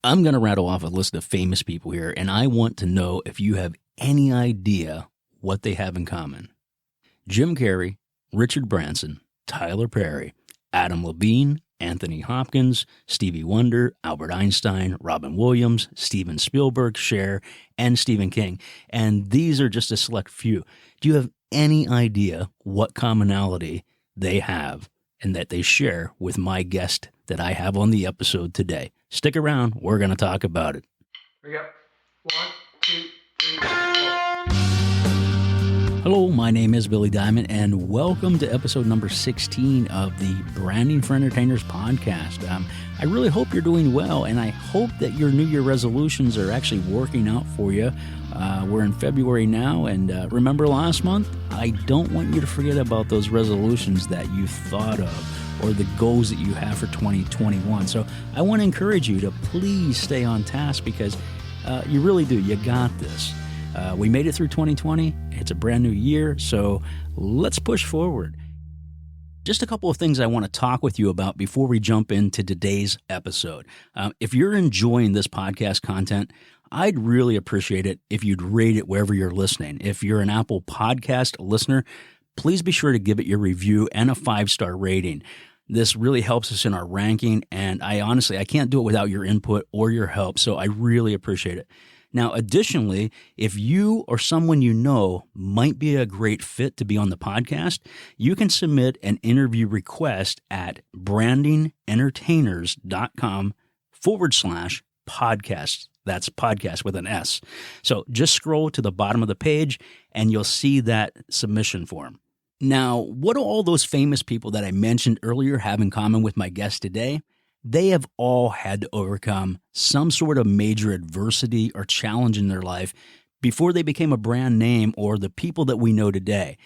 I'm going to rattle off a list of famous people here, and I want to know if you have any idea what they have in common. Jim Carrey, Richard Branson, Tyler Perry, Adam Levine, Anthony Hopkins, Stevie Wonder, Albert Einstein, Robin Williams, Steven Spielberg, Cher, and Stephen King. And these are just a select few. Do you have any idea what commonality they have and that they share with my guest that I have on the episode today? Stick around. We're going to talk about it. Here we go. 1, 2, 3, 4. Hello, my name is Billy Diamond, and welcome to episode number 16 of the Branding for Entertainers podcast. I really hope you're doing well, and I hope that your New Year resolutions are actually working out for you. We're in February now, and remember last month? I don't want you to forget about those resolutions that you thought of or the goals that you have for 2021. So I want to encourage you to please stay on task because you really do. You got this. We made it through 2020. It's a brand new year, so let's push forward. Just a couple of things I want to talk with you about before we jump into today's episode. If you're enjoying this podcast content, I'd really appreciate it if you'd rate it wherever you're listening. If you're an Apple Podcast listener, please be sure to give it your review and a 5-star rating. This really helps us in our ranking, and I can't do it without your input or your help, so I really appreciate it. Now, additionally, if you or someone you know might be a great fit to be on the podcast, you can submit an interview request at brandingentertainers.com/podcast. That's podcast with an S. So just scroll to the bottom of the page and you'll see that submission form. Now, what do all those famous people that I mentioned earlier have in common with my guest today? They have all had to overcome some sort of major adversity or challenge in their life before they became a brand name or the people that we know today.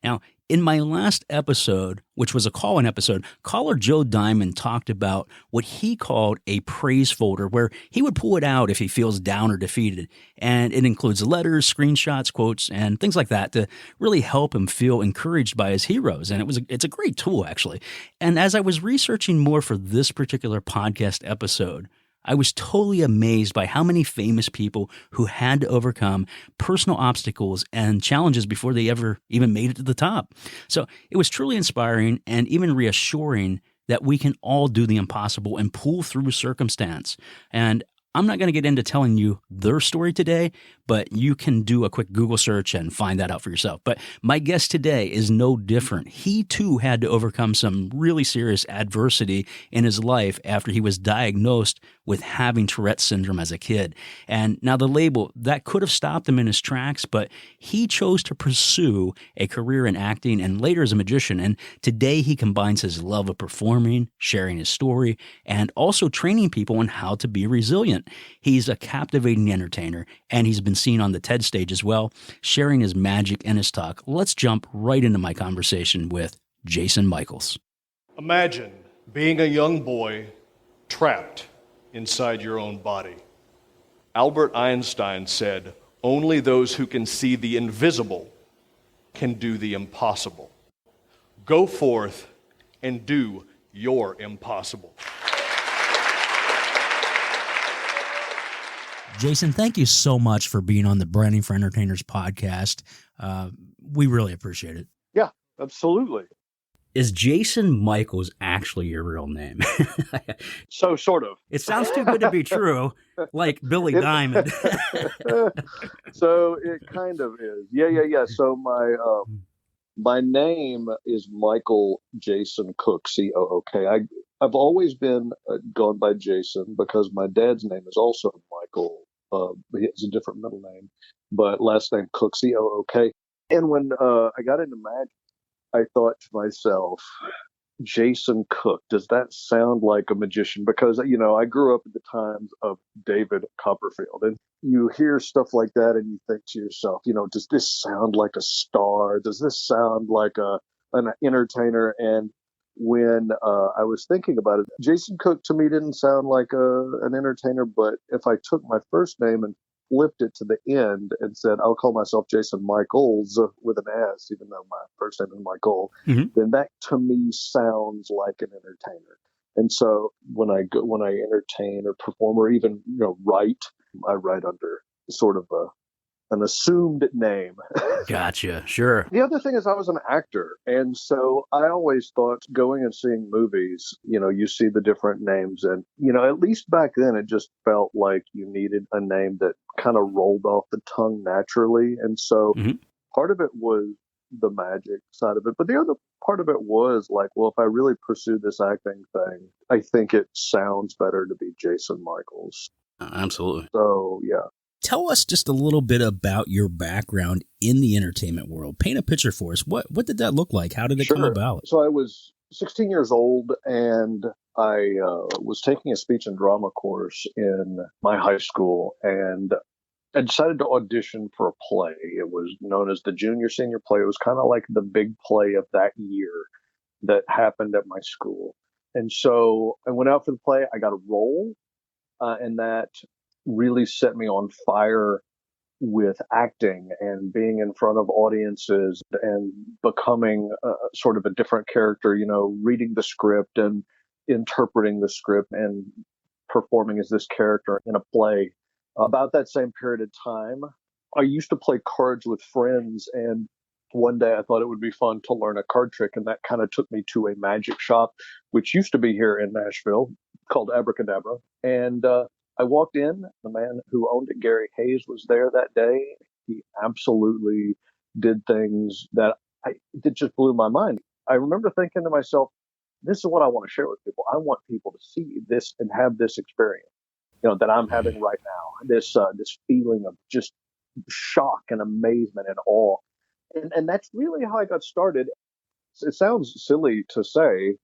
Now, in my last episode, which was a call-in episode, caller Joe Diamond talked about what he called a praise folder, where he would pull it out if he feels down or defeated. And it includes letters, screenshots, quotes, and things like that to really help him feel encouraged by his heroes. And it's a great tool, actually. And as I was researching more for this particular podcast episode, I was totally amazed by how many famous people who had to overcome personal obstacles and challenges before they ever even made it to the top. So it was truly inspiring and even reassuring that we can all do the impossible and pull through circumstance. And I'm not going to get into telling you their story today, but you can do a quick Google search and find that out for yourself. But my guest today is no different. He too had to overcome some really serious adversity in his life after he was diagnosed with having Tourette Syndrome as a kid. And now the label, that could have stopped him in his tracks, but he chose to pursue a career in acting and later as a magician. And today he combines his love of performing, sharing his story, and also training people on how to be resilient. He's a captivating entertainer, and he's been seen on the TED stage as well, sharing his magic and his talk. Let's jump right into my conversation with Jason Michaels. Imagine being a young boy trapped inside your own body. Albert Einstein said, "Only those who can see the invisible can do the impossible." Go forth and do your impossible. Jason, thank you so much for being on the Branding for Entertainers podcast. We really appreciate it. Yeah, absolutely. Is Jason Michaels actually your real name? So, sort of. It sounds too good to be true, like Billy Diamond. So it kind of is. Yeah. So my name is Michael Jason Cook, C-O-O-K. I've always been going by Jason because my dad's name is also Michael. He has a different middle name, but last name Cook, C-O-O-K. And when I got into magic, I thought to myself, Jason Cook, does that sound like a magician? Because, I grew up at the times of David Copperfield, and you hear stuff like that and you think to yourself, does this sound like a star? Does this sound like an entertainer? And when I was thinking about it, Jason Cook to me didn't sound like an entertainer, but if I took my first name and flipped it to the end and said, I'll call myself Jason Michaels with an S, even though my first name is Michael, then that to me sounds like an entertainer. And so when I entertain or perform or even, write, I write under sort of an assumed name. Gotcha. Sure. The other thing is I was an actor. And so I always thought going and seeing movies, you see the different names. And, at least back then, it just felt like you needed a name that kind of rolled off the tongue naturally. And so Mhm. part of it was the magic side of it. But the other part of it was like, well, if I really pursue this acting thing, I think it sounds better to be Jason Michaels. Absolutely. So, yeah. Tell us just a little bit about your background in the entertainment world. Paint a picture for us. What did that look like? How did it come about? So I was 16 years old, and I was taking a speech and drama course in my high school, and I decided to audition for a play. It was known as the junior senior play. It was kind of like the big play of that year that happened at my school. And so I went out for the play. I got a role, and that really set me on fire with acting and being in front of audiences and becoming sort of a different character, reading the script and interpreting the script and performing as this character in a play. About that same period of time, I used to play cards with friends, and one day I thought it would be fun to learn a card trick, and that kind of took me to a magic shop, which used to be here in Nashville, called Abracadabra. And I walked in. The man who owned it, Gary Hayes, was there that day. He absolutely did things that just blew my mind. I remember thinking to myself, this is what I want to share with people. I want people to see this and have this experience, that I'm having right now. This feeling of just shock and amazement and awe. And that's really how I got started. It sounds silly to say,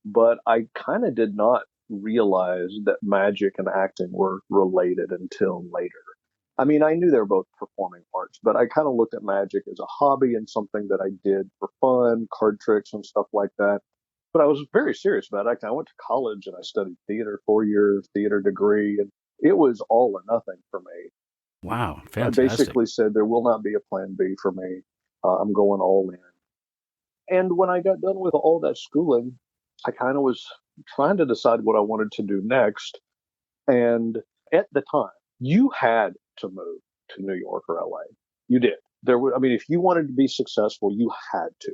but I kind of did not realize that magic and acting were related until later. I mean, I knew they were both performing arts, but I kind of looked at magic as a hobby and something that I did for fun, card tricks and stuff like that. But I was very serious about acting. I went to college and I studied theater, 4 years, theater degree, and it was all or nothing for me. Wow, I fantastic. basically said there will not be a plan B for me. I'm going all in. And when I got done with all that schooling, I kind of was trying to decide what I wanted to do next. And at the time, you had to move to New York or LA. You did. If you wanted to be successful, you had to.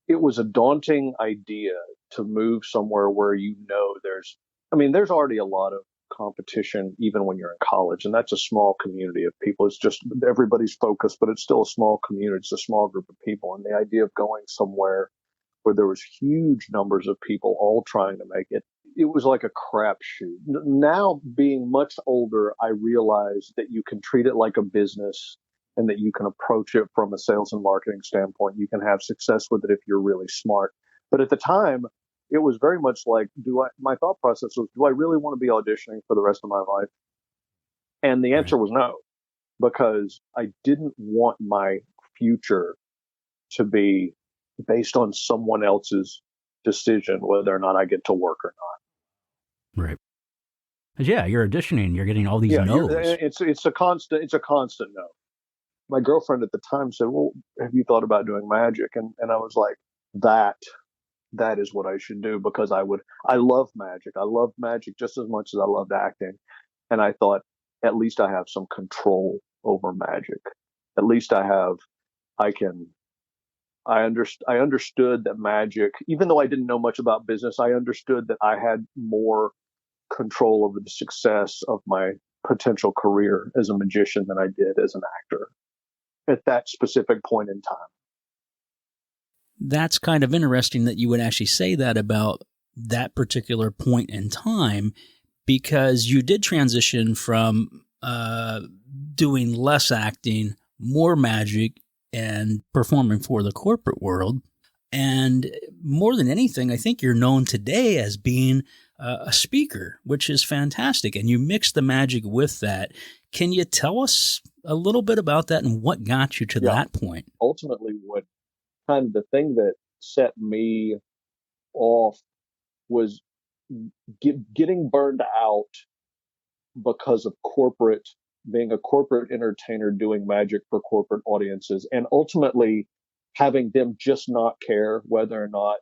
It was a daunting idea to move somewhere where there's already a lot of competition even when you're in college, and that's a small community of people. It's just everybody's focused, but it's still a small community. It's a small group of people, and the idea of going somewhere where there was huge numbers of people all trying to make it, it was like a crapshoot. Now, being much older, I realize that you can treat it like a business and that you can approach it from a sales and marketing standpoint. You can have success with it if you're really smart. But at the time, it was very much like, my thought process was, do I really want to be auditioning for the rest of my life? And the answer was no, because I didn't want my future to be based on someone else's decision whether or not I get to work or not. Right. Yeah, you're auditioning. You're getting all these no's. It's a constant no. My girlfriend at the time said, "Well, have you thought about doing magic?" And I was like, that is what I should do, because I love magic. I love magic just as much as I loved acting. And I thought, at least I have some control over magic. At least I understood that magic, even though I didn't know much about business, I understood that I had more control over the success of my potential career as a magician than I did as an actor at that specific point in time. That's kind of interesting that you would actually say that about that particular point in time, because you did transition from doing less acting, more magic, and performing for the corporate world. And more than anything, I think you're known today as being a speaker, which is fantastic. And you mix the magic with that. Can you tell us a little bit about that and what got you to that point? Ultimately, what kind of the thing that set me off was getting burned out because of being a corporate entertainer doing magic for corporate audiences, and ultimately having them just not care whether or not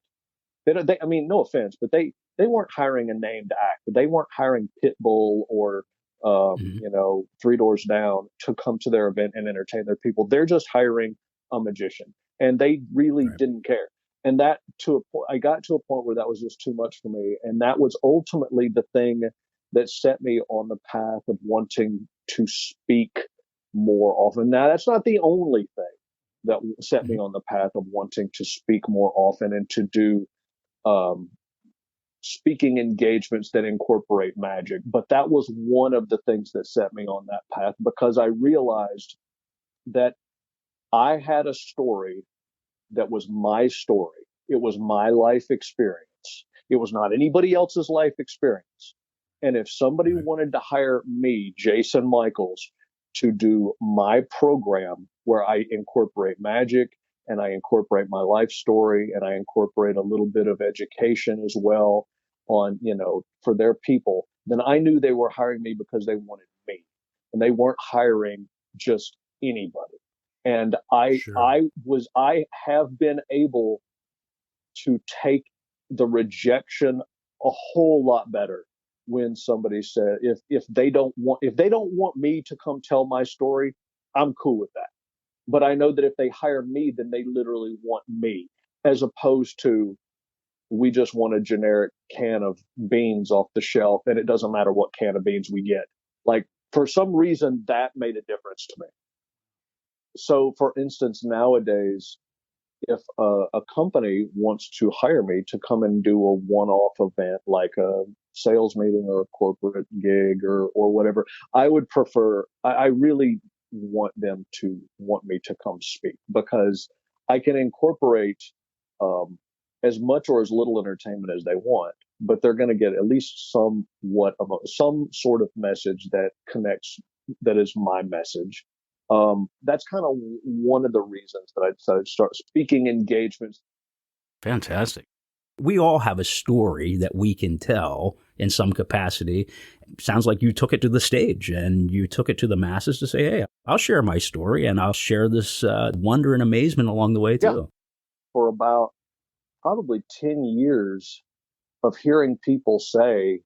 no offense, but they weren't hiring a named actor. They weren't hiring Pitbull or, Mhm. Three Doors Down to come to their event and entertain their people. They're just hiring a magician, and they really Right. didn't care. And that to a point, I got to a point where that was just too much for me. And that was ultimately the thing that set me on the path of wanting to speak more often. Now, that's not the only thing that set me Mhm. on the path of wanting to speak more often and to do um, speaking engagements that incorporate magic. But that was one of the things that set me on that path because I realized that I had a story that was my story. It was my life experience. It was not anybody else's life experience. And if somebody Right. wanted to hire me, Jason Michaels, to do my program where I incorporate magic and I incorporate my life story and I incorporate a little bit of education as well on, for their people, then I knew they were hiring me because they wanted me and they weren't hiring just anybody. And Sure. I have been able to take the rejection a whole lot better when somebody said if they don't want me to come tell my story, I'm cool with that. But I know that if they hire me, then they literally want me, as opposed to we just want a generic can of beans off the shelf and it doesn't matter what can of beans we get. Like for some reason that made a difference to me. So for instance, nowadays, if a company wants to hire me to come and do a one-off event like a sales meeting or a corporate gig or whatever, I would prefer, I really want them to want me to come speak because I can incorporate um, as much or as little entertainment as they want, but they're going to get at least some sort of message that connects, that is my message. That's kind of one of the reasons that I decided to start speaking engagements. Fantastic. We all have a story that we can tell in some capacity. Sounds like you took it to the stage and you took it to the masses to say, hey, I'll share my story and I'll share this wonder and amazement along the way Yeah, too. for about probably 10 years of hearing people say,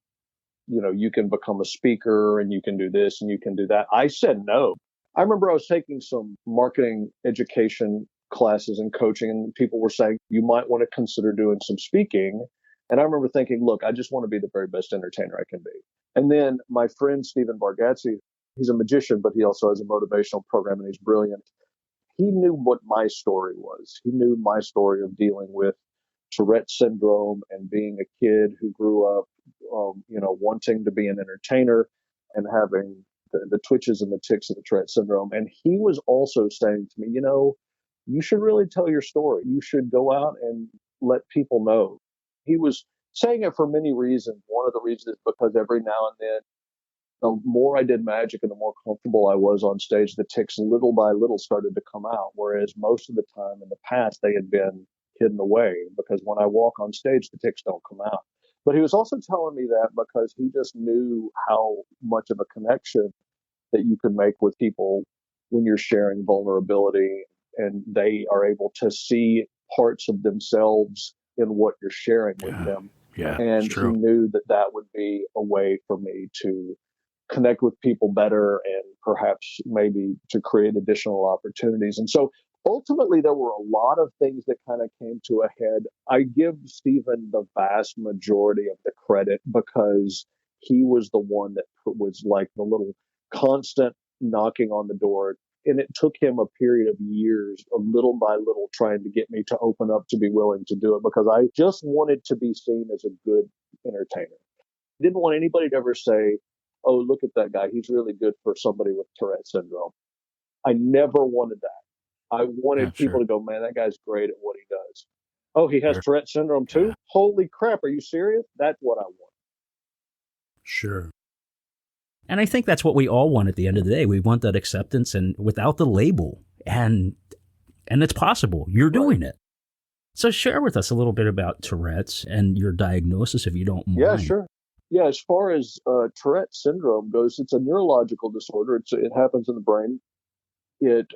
you can become a speaker and you can do this and you can do that. I said no. I remember I was taking some marketing education classes and coaching, and people were saying, you might want to consider doing some speaking. And I remember thinking, look, I just want to be the very best entertainer I can be. And then my friend, Stephen Bargatze, he's a magician, but he also has a motivational program and he's brilliant. He knew what my story was. He knew my story of dealing with Tourette syndrome and being a kid who grew up, wanting to be an entertainer and having the twitches and the tics of the Tourette syndrome. And he was also saying to me, you should really tell your story. You should go out and let people know. He was saying it for many reasons. One of the reasons is because every now and then, the more I did magic and the more comfortable I was on stage, the tics little by little started to come out. Whereas most of the time in the past, they had been hidden away because when I walk on stage, the tics don't come out. But he was also telling me that because he just knew how much of a connection that you can make with people when you're sharing vulnerability and they are able to see parts of themselves in what you're sharing with Yeah. them. Yeah, it's And he true. knew that that would be a way for me to connect with people better and perhaps maybe to create additional opportunities. And so ultimately, there were a lot of things that kind of came to a head. I give Stephen the vast majority of the credit because he was the one that was like the little constant knocking on the door. And it took him a period of years, a little by little, trying to get me to open up to be willing to do it because I just wanted to be seen as a good entertainer. I didn't want anybody to ever say, oh, look at that guy. He's really good for somebody with Tourette syndrome. I never wanted that. I Yeah, wanted people sure. to go, man, that guy's great at what he does. Oh, he has Sure. Tourette syndrome too? Yeah, Holy crap. Are you serious? That's what I want. sure. And I think that's what we all want at the end of the day. We want that acceptance and without the label. And it's possible. You're Right. doing it. So share with us a little bit about Tourette's and your diagnosis, if you don't Yeah, mind. sure. Yeah, as far as Tourette syndrome goes, it's a neurological disorder. It happens in the brain. It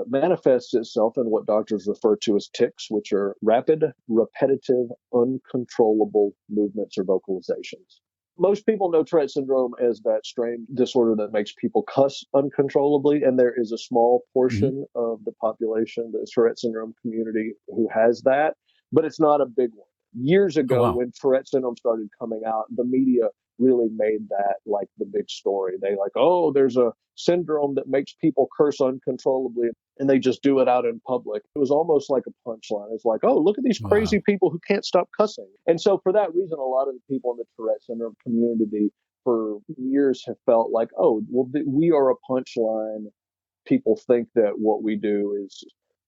manifests itself in what doctors refer to as tics, which are rapid, repetitive, uncontrollable movements or vocalizations. Most people know Tourette syndrome as that strange disorder that makes people cuss uncontrollably, and there is a small portion of the population, the Tourette syndrome community, who has that, but it's not a big one. Years Oh, ago, wow. when Tourette syndrome started coming out, the media really made that like the big story. They like, oh, there's a syndrome that makes people curse uncontrollably, and they just do it out in public. It was almost like a punchline. It's like, oh, look at these Wow. crazy people who can't stop cussing. And so for that reason, a lot of the people in the Tourette syndrome community for years have felt like, oh, well, we are a punchline. People think that what we do is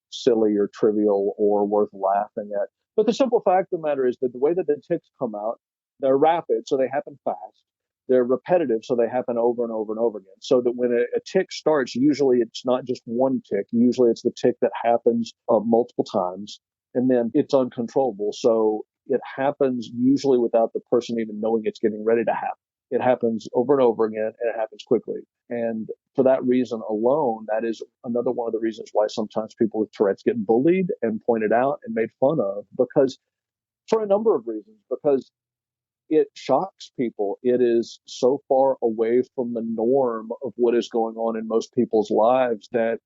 silly or trivial or worth laughing at. But the simple fact of the matter is that the way that the tics come out, they're rapid, so they happen fast. They're repetitive, so they happen over and over and over again. So that when a tic starts, usually it's not just one tic. Usually it's the tic that happens multiple times, and then it's uncontrollable. So it happens usually without the person even knowing it's getting ready to happen. It happens over and over again, and it happens quickly. And for that reason alone, that is another one of the reasons why sometimes people with Tourette's get bullied and pointed out and made fun of, because for a number of reasons, because it shocks people. It is so far away from the norm of what is going on in most people's lives that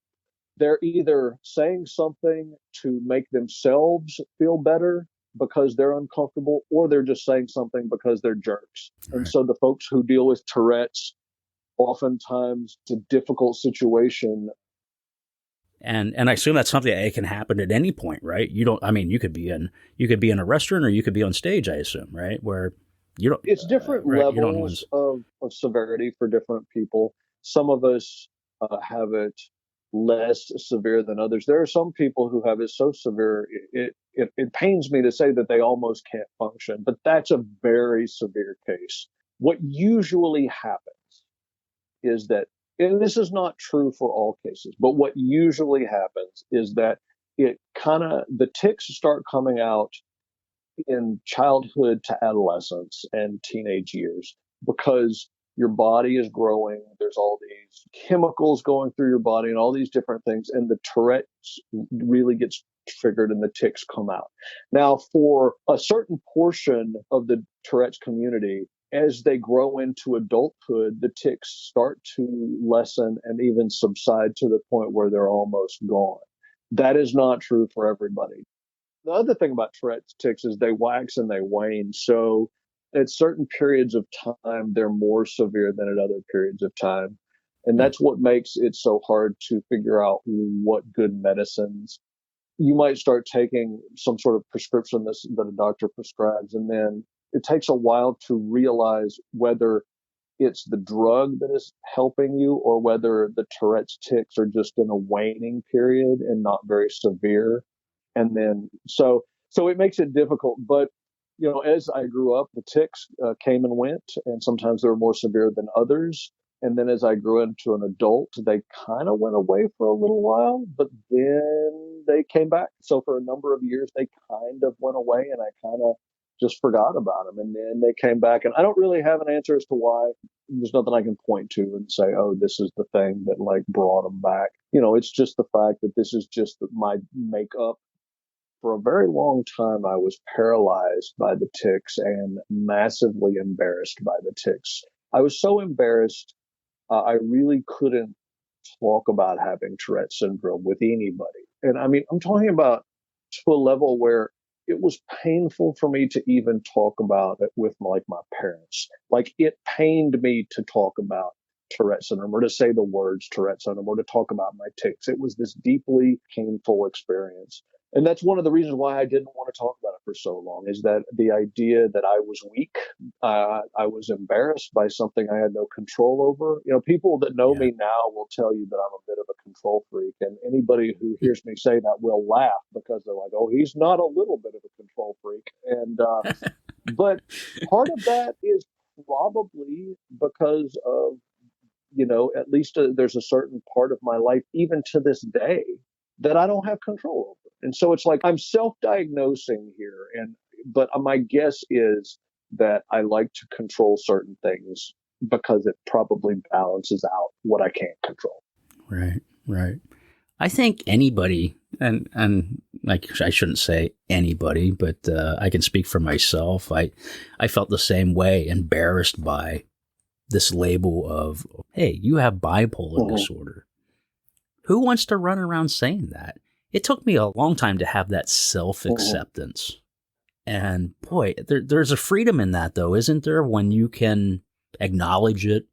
they're either saying something to make themselves feel better because they're uncomfortable, or they're just saying something because they're jerks. And Right. so the folks who deal with Tourette's, oftentimes it's a difficult situation. And I assume that's something that can happen at any point, right? You don't. I mean, you could be in a restaurant, or you could be on stage. I assume, right? Where you don't. It's different Right. You don't know levels of severity for different people. Some of us have it less severe than others. There are some people who have it so severe, it pains me to say that they almost can't function, but that's a very severe case. What usually happens is that, and this is not true for all cases, but what usually happens is that the tics start coming out in childhood to adolescence and teenage years, because your body is growing. There's all these chemicals going through your body and all these different things. And the Tourette's really gets triggered and the tics come out. Now, for a certain portion of the Tourette's community, as they grow into adulthood, the tics start to lessen and even subside to the point where they're almost gone. That is not true for everybody. The other thing about Tourette's tics is they wax and they wane. So at certain periods of time, they're more severe than at other periods of time. And Hmm. that's what makes it so hard to figure out what good medicines. You might start taking some sort of prescription that a doctor prescribes, and then it takes a while to realize whether it's the drug that is helping you or whether the Tourette's tics are just in a waning period and not very severe. And then so it makes it difficult. But as I grew up, the tics came and went, and sometimes they were more severe than others. And then as I grew into an adult, they kind of went away for a little while, but then they came back. So for a number of years, they kind of went away, and I kind of just forgot about them. And then they came back, and I don't really have an answer as to why. There's nothing I can point to and say, oh, this is the thing that like brought them back. It's just the fact that this is just my makeup. For a very long time, I was paralyzed by the tics and massively embarrassed by the tics. I was so embarrassed, I really couldn't talk about having Tourette syndrome with anybody. And I mean, I'm talking about to a level where it was painful for me to even talk about it with like my parents. Like it pained me to talk about Tourette syndrome or to say the words Tourette syndrome or to talk about my tics. It was this deeply painful experience. And that's one of the reasons why I didn't want to talk about it for so long, is that the idea that I was weak, I was embarrassed by something I had no control over. People that know Yeah. me now will tell you that I'm a bit of a control freak. And anybody who hears me say that will laugh because they're like, oh, he's not a little bit of a control freak. And, but part of that is probably because of, at least there's a certain part of my life, even to this day, that I don't have control over. And so it's like I'm self-diagnosing here. But my guess is that I like to control certain things because it probably balances out what I can't control. Right. Right. I think anybody, and like I shouldn't say anybody, but I can speak for myself. I felt the same way, embarrassed by this label of, hey, you have bipolar disorder. Who wants to run around saying that? It took me a long time to have that self-acceptance. And boy, there's a freedom in that, though, isn't there? When you can acknowledge it.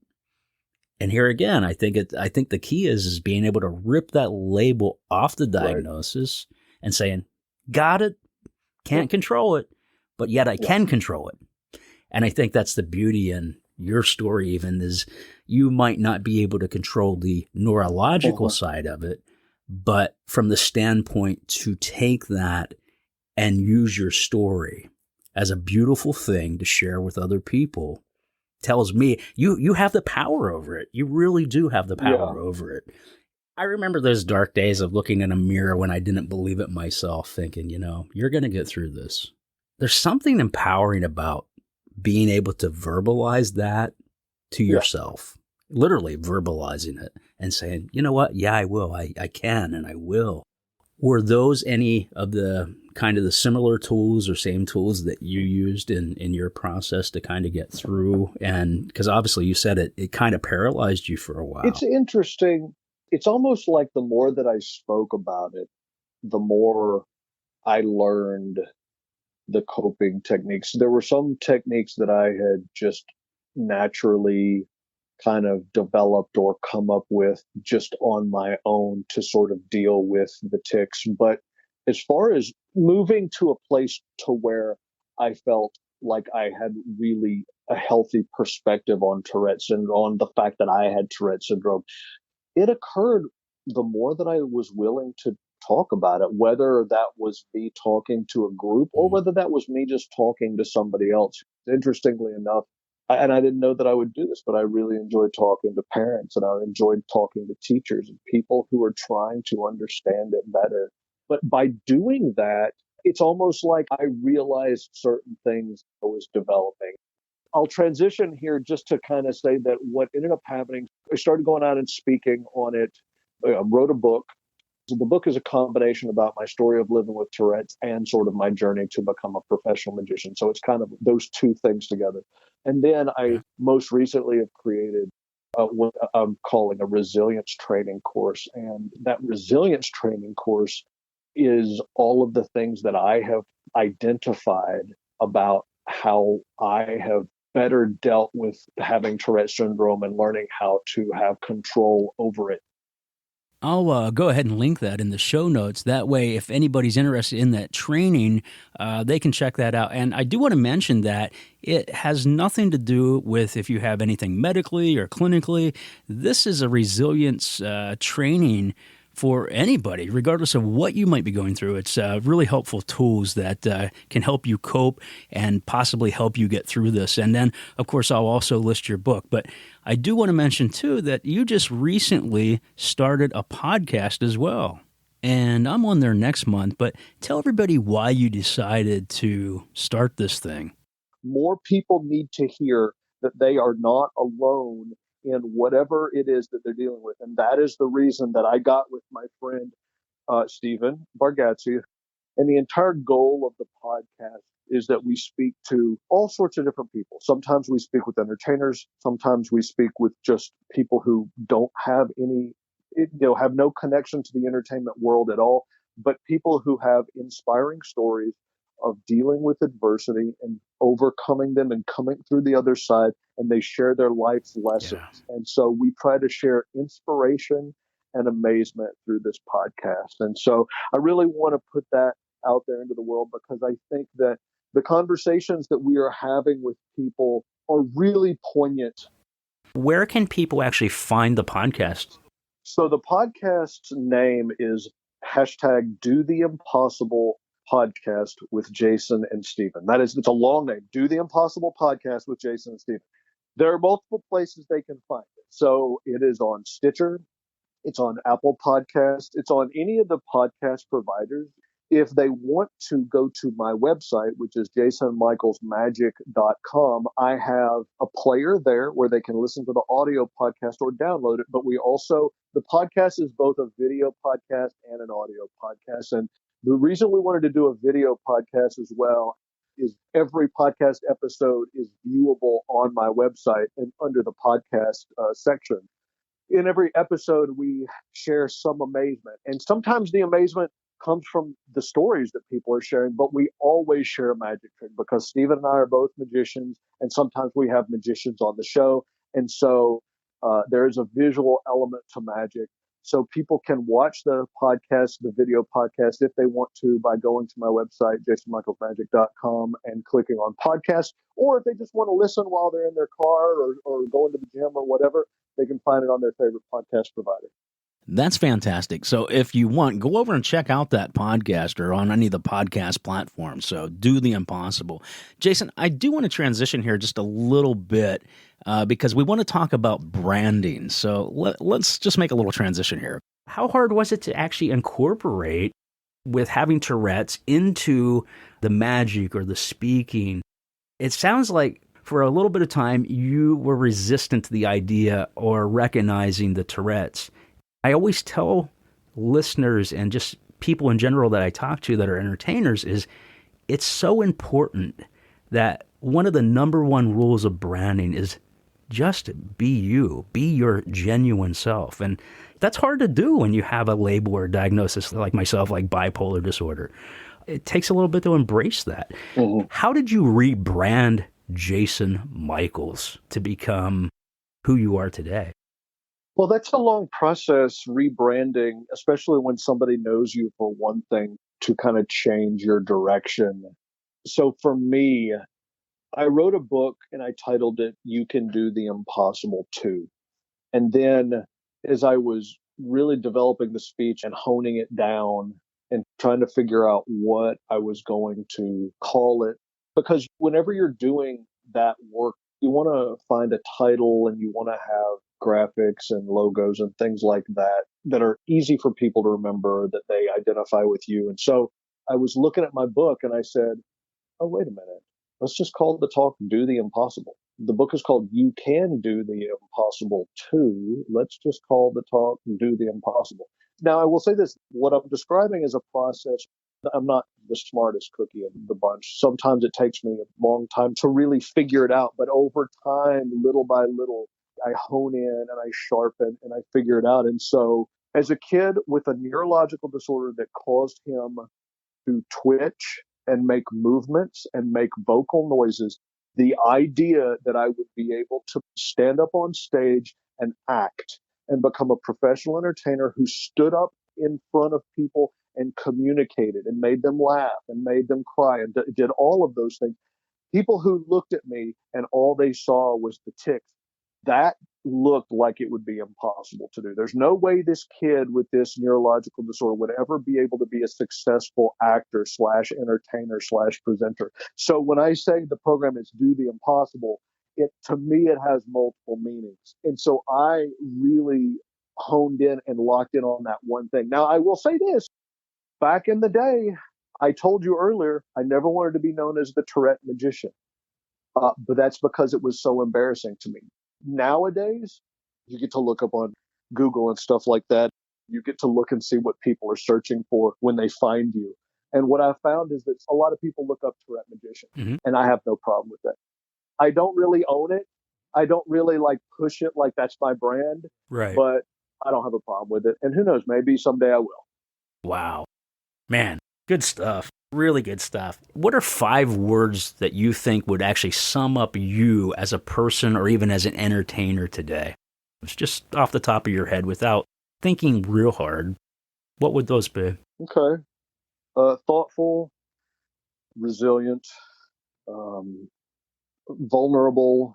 And here again, I think the key is being able to rip that label off the diagnosis and saying, got it, can't control it, but yet I can control it. And I think that's the beauty in your story even, is you might not be able to control the neurological side of it, but from the standpoint to take that and use your story as a beautiful thing to share with other people tells me you have the power over it. You really do have the power over it. I remember those dark days of looking in a mirror when I didn't believe it myself, thinking, you're going to get through this. There's something empowering about being able to verbalize that to yourself, literally verbalizing it and saying, you know what? Yeah, I will. I can, and I will. Were those any of the kind of the similar tools or same tools that you used in your process to kind of get through? And because obviously you said it kind of paralyzed you for a while. It's interesting. It's almost like the more that I spoke about it, the more I learned the coping techniques. There were some techniques that I had just naturally kind of developed or come up with just on my own to sort of deal with the tics. But as far as moving to a place to where I felt like I had really a healthy perspective on Tourette syndrome, on the fact that I had Tourette syndrome, it occurred the more that I was willing to talk about it, whether that was me talking to a group or whether that was me just talking to somebody else. Interestingly enough, and I didn't know that I would do this, but I really enjoyed talking to parents, and I enjoyed talking to teachers and people who are trying to understand it better. But by doing that, it's almost like I realized certain things I was developing. I'll transition here just to kind of say that what ended up happening, I started going out and speaking on it. I wrote a book. The book is a combination about my story of living with Tourette's and sort of my journey to become a professional magician. So it's kind of those two things together. And then I most recently have created what I'm calling a resilience training course. And that resilience training course is all of the things that I have identified about how I have better dealt with having Tourette syndrome and learning how to have control over it. I'll go ahead and link that in the show notes. That way, if anybody's interested in that training, they can check that out. And I do want to mention that it has nothing to do with if you have anything medically or clinically. This is a resilience training for anybody, regardless of what you might be going through. It's really helpful tools that can help you cope and possibly help you get through this. And then, of course, I'll also list your book. But I do want to mention, too, that you just recently started a podcast as well. And I'm on there next month. But tell everybody why you decided to start this thing. More people need to hear that they are not alone in whatever it is that they're dealing with. And that is the reason that I got with my friend, Stephen Bargatze. And the entire goal of the podcast is that we speak to all sorts of different people. Sometimes we speak with entertainers. Sometimes we speak with just people who don't have any, have no connection to the entertainment world at all, but people who have inspiring stories of dealing with adversity and overcoming them and coming through the other side, and they share their life's lessons. Yeah. And so we try to share inspiration and amazement through this podcast. And so I really want to put that out there into the world, because I think that the conversations that we are having with people are really poignant. Where can people actually find the podcast? So the podcast's name is #DoTheImpossiblePodcast with Jason and Stephen. It's a long name. Do the Impossible Podcast with Jason and Stephen. There are multiple places they can find it. So it is on Stitcher. It's on Apple Podcasts. It's on any of the podcast providers. If they want to go to my website, which is jasonmichaelsmagic.com, I have a player there where they can listen to the audio podcast or download it. But we also The podcast is both a video podcast and an audio podcast. And the reason we wanted to do a video podcast as well is every podcast episode is viewable on my website and under the podcast section. In every episode, we share some amazement. And sometimes the amazement comes from the stories that people are sharing, but we always share a magic trick because Stephen and I are both magicians, and sometimes we have magicians on the show. And so there is a visual element to magic. So people can watch the podcast, the video podcast, if they want to by going to my website, jasonmichaelsmagic.com, and clicking on podcast. Or if they just want to listen while they're in their car or going to the gym or whatever, they can find it on their favorite podcast provider. That's fantastic. So if you want, go over and check out that podcast or on any of the podcast platforms. So Do the Impossible. Jason, I do want to transition here just a little bit because we want to talk about branding. So let's just make a little transition here. How hard was it to actually incorporate with having Tourette's into the magic or the speaking? It sounds like for a little bit of time you were resistant to the idea or recognizing the Tourette's. I always tell listeners and just people in general that I talk to that are entertainers is it's so important that one of the number one rules of branding is just be you, be your genuine self. And that's hard to do when you have a label or diagnosis like myself, like bipolar disorder. It takes a little bit to embrace that. Mm-hmm. How did you rebrand Jason Michaels to become who you are today? Well, that's a long process, rebranding, especially when somebody knows you for one thing, to kind of change your direction. So for me, I wrote a book and I titled it, You Can Do the Impossible Too. And then as I was really developing the speech and honing it down and trying to figure out what I was going to call it, because whenever you're doing that work, you want to find a title and you want to have graphics and logos and things like that that are easy for people to remember, that they identify with you. And so I was looking at my book and I said, oh, wait a minute. Let's just call the talk Do the Impossible. The book is called You Can Do the Impossible Too. Let's just call the talk Do the Impossible. Now, I will say this. What I'm describing is a process. I'm not the smartest cookie of the bunch. Sometimes it takes me a long time to really figure it out. But over time, little by little, I hone in and I sharpen and I figure it out. And so as a kid with a neurological disorder that caused him to twitch and make movements and make vocal noises, the idea that I would be able to stand up on stage and act and become a professional entertainer who stood up in front of people and communicated and made them laugh and made them cry and did all of those things. People who looked at me and all they saw was the tics, that looked like it would be impossible to do. There's no way this kid with this neurological disorder would ever be able to be a successful actor / entertainer / presenter. So when I say the program is Do the Impossible, to me, it has multiple meanings. And so I really honed in and locked in on that one thing. Now, I will say this. Back in the day, I told you earlier, I never wanted to be known as the Tourette magician. But that's because it was so embarrassing to me. Nowadays, you get to look up on Google and stuff like that. You get to look and see what people are searching for when they find you. And what I found is that a lot of people look up Tourette magician, and I have no problem with that. I don't really own it. I don't really push it like that's my brand, right? But I don't have a problem with it. And who knows, maybe someday I will. Wow, man, good stuff. Really good stuff. What are 5 words that you think would actually sum up you as a person or even as an entertainer today? It's just off the top of your head without thinking real hard. What would those be? Okay. Thoughtful, resilient, vulnerable,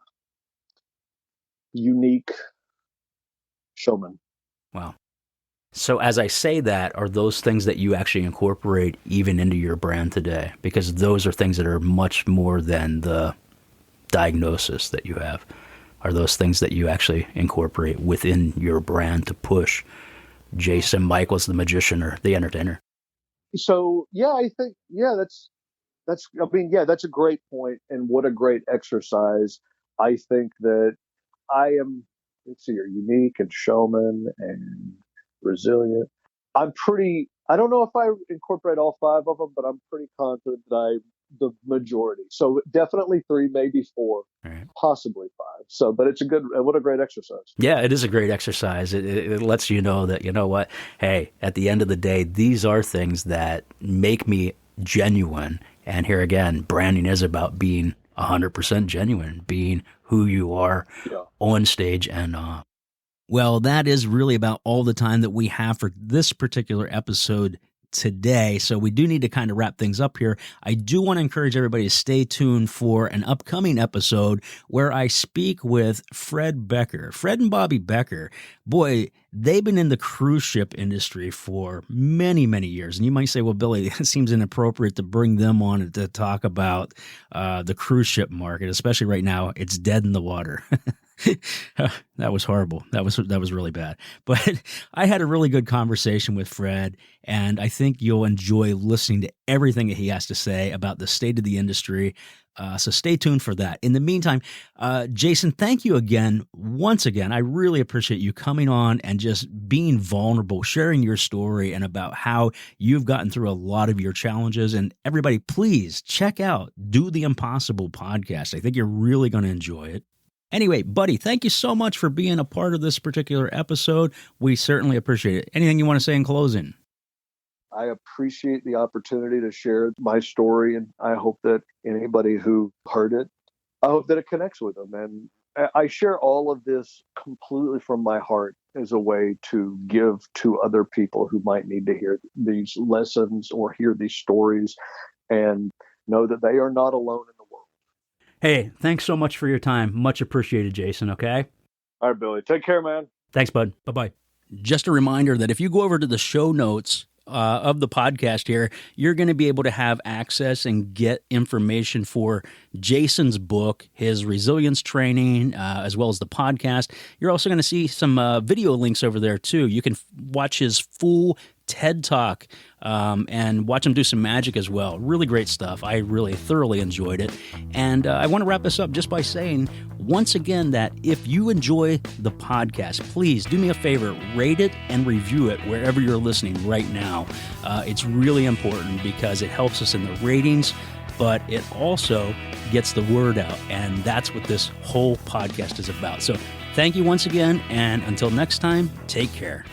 unique, showman. Wow. So as I say that, are those things that you actually incorporate even into your brand today? Because those are things that are much more than the diagnosis that you have. Are those things that you actually incorporate within your brand to push Jason Michaels, the magician or the entertainer? So, yeah, I think, that's a great point, and what a great exercise. I think that I am let's see, you're unique and showman and resilient. I don't know if I incorporate all 5 of them, but I'm pretty confident that the majority. So definitely 3, maybe 4, Right. possibly 5. So, but what a great exercise. Yeah, it is a great exercise. It lets you know that, you know what, hey, at the end of the day, these are things that make me genuine. And here again, branding is about being 100% genuine, being who you are on stage and off. Well, that is really about all the time that we have for this particular episode today. So we do need to kind of wrap things up here. I do want to encourage everybody to stay tuned for an upcoming episode where I speak with Fred Becker. Fred and Bobby Becker, boy, they've been in the cruise ship industry for many, many years. And you might say, well, Billy, it seems inappropriate to bring them on to talk about the cruise ship market, especially right now. It's dead in the water. That was horrible. That was really bad. But I had a really good conversation with Fred, and I think you'll enjoy listening to everything that he has to say about the state of the industry. So stay tuned for that. In the meantime, Jason, thank you again. Once again, I really appreciate you coming on and just being vulnerable, sharing your story and about how you've gotten through a lot of your challenges. And everybody, please check out Do the Impossible podcast. I think you're really going to enjoy it. Anyway, buddy, thank you so much for being a part of this particular episode. We certainly appreciate it. Anything you want to say in closing? I appreciate the opportunity to share my story, and I hope that anybody who heard it, I hope that it connects with them. And I share all of this completely from my heart as a way to give to other people who might need to hear these lessons or hear these stories and know that they are not alone in the world. Hey, thanks so much for your time. Much appreciated, Jason, okay? All right, Billy. Take care, man. Thanks, bud. Bye-bye. Just a reminder that if you go over to the show notes of the podcast here, you're going to be able to have access and get information for Jason's book, his resilience training, as well as the podcast. You're also going to see some video links over there, too. You can watch his full TED Talk and watch him do some magic as well. Really great stuff. I really thoroughly enjoyed it. And I want to wrap this up just by saying, once again, that if you enjoy the podcast, please do me a favor, rate it and review it wherever you're listening right now. It's really important because it helps us in the ratings, but it also gets the word out. And that's what this whole podcast is about. So thank you once again. And until next time, take care.